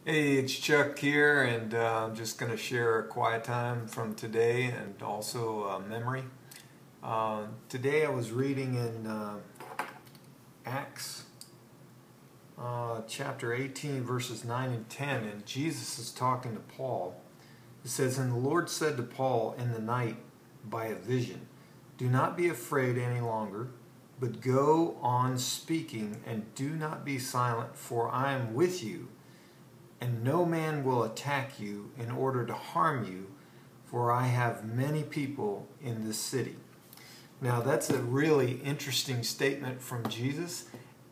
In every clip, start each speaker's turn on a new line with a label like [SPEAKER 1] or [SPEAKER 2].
[SPEAKER 1] Hey, it's Chuck here, and I'm just going to share a quiet time from today and also a memory. Today I was reading in Acts chapter 18, verses 9 and 10, and Jesus is talking to Paul. It says, "And the Lord said to Paul in the night by a vision, 'Do not be afraid any longer, but go on speaking, and do not be silent, for I am with you. And no man will attack you in order to harm you, for I have many people in this city.'" Now that's a really interesting statement from Jesus,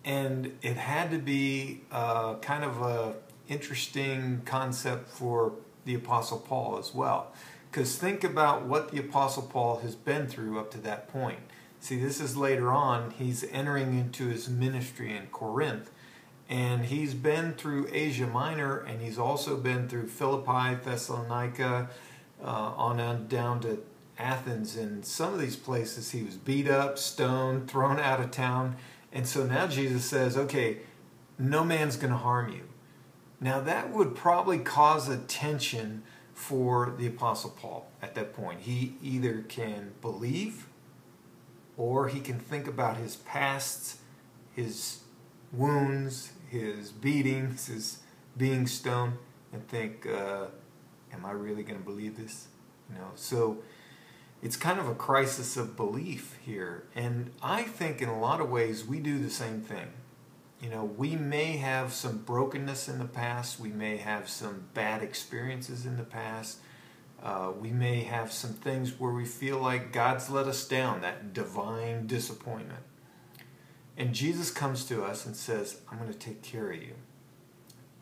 [SPEAKER 1] and it had to be kind of a interesting concept for the Apostle Paul as well. Because think about what the Apostle Paul has been through up to that point. See, this is later on, he's entering into his ministry in Corinth. And he's been through Asia Minor, and he's also been through Philippi, Thessalonica, on down to Athens. And some of these places he was beat up, stoned, thrown out of town. And so now Jesus says, okay, no man's going to harm you. Now that would probably cause a tension for the Apostle Paul at that point. He either can believe or he can think about his past, his wounds, his beatings, his being stoned, and think, am I really going to believe this? So it's kind of a crisis of belief here. And I think in a lot of ways we do the same thing. We may have some brokenness in the past. We may have some bad experiences in the past. We may have some things where we feel like God's let us down, that divine disappointment. And Jesus comes to us and says, I'm going to take care of you.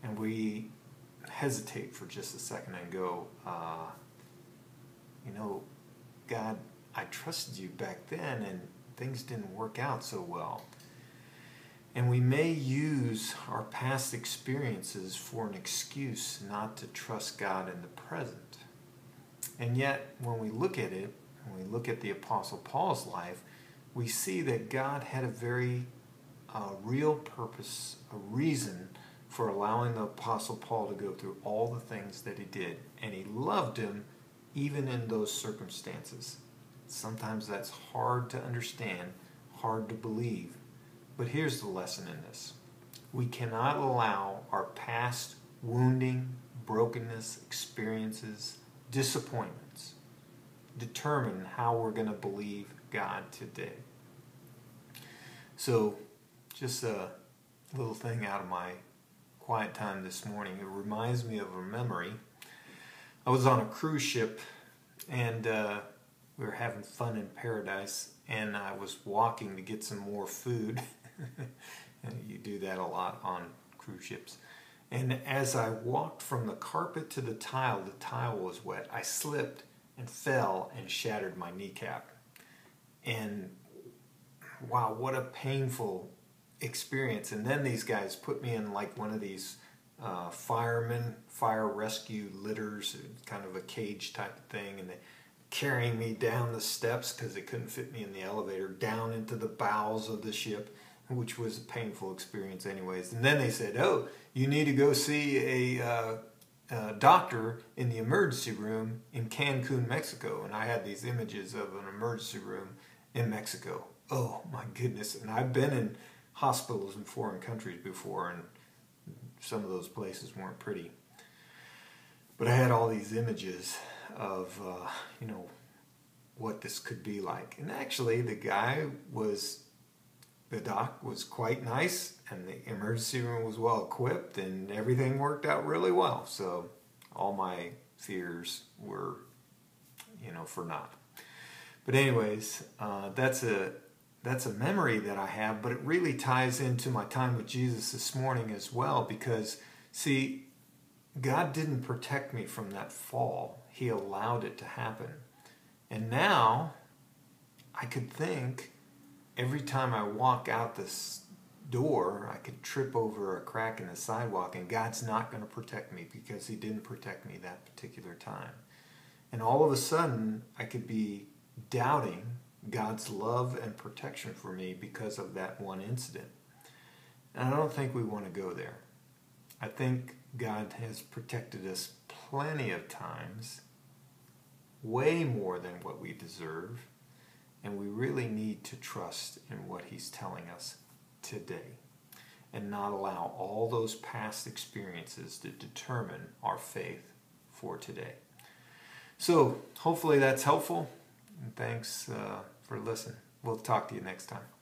[SPEAKER 1] And we hesitate for just a second and go, God, I trusted you back then and things didn't work out so well. And we may use our past experiences for an excuse not to trust God in the present. And yet, when we look at it, when we look at the Apostle Paul's life, we see that God had a very real purpose, a reason for allowing the Apostle Paul to go through all the things that he did. And he loved him even in those circumstances. Sometimes that's hard to understand, hard to believe. But here's the lesson in this. We cannot allow our past wounding, brokenness, experiences, disappointments determine how we're going to believe God today. So, just a little thing out of my quiet time this morning. It reminds me of a memory. I was on a cruise ship, and we were having fun in paradise, and I was walking to get some more food. And you do that a lot on cruise ships. And as I walked from the carpet to the tile was wet. I slipped and fell and shattered my kneecap. And wow, what a painful experience. And then these guys put me in like one of these fire rescue litters, kind of a cage type of thing, and they carrying me down the steps because they couldn't fit me in the elevator, down into the bowels of the ship, which was a painful experience anyways. And then they said, oh, you need to go see a doctor in the emergency room in Cancun, Mexico. And I had these images of an emergency room in Mexico. Oh my goodness. And I've been in hospitals in foreign countries before, and some of those places weren't pretty. But I had all these images of, what this could be like. And actually the doc was quite nice, and the emergency room was well equipped, and everything worked out really well. So all my fears were, for naught. But anyways, that's a memory that I have, but it really ties into my time with Jesus this morning as well, because, see, God didn't protect me from that fall. He allowed it to happen. And now I could think every time I walk out this door, I could trip over a crack in the sidewalk, and God's not going to protect me because he didn't protect me that particular time. And all of a sudden, I could be doubting God's love and protection for me because of that one incident. And I don't think we want to go there. I think God has protected us plenty of times, way more than what we deserve, and we really need to trust in what He's telling us today and not allow all those past experiences to determine our faith for today. So hopefully that's helpful, and thanks for listening. We'll talk to you next time.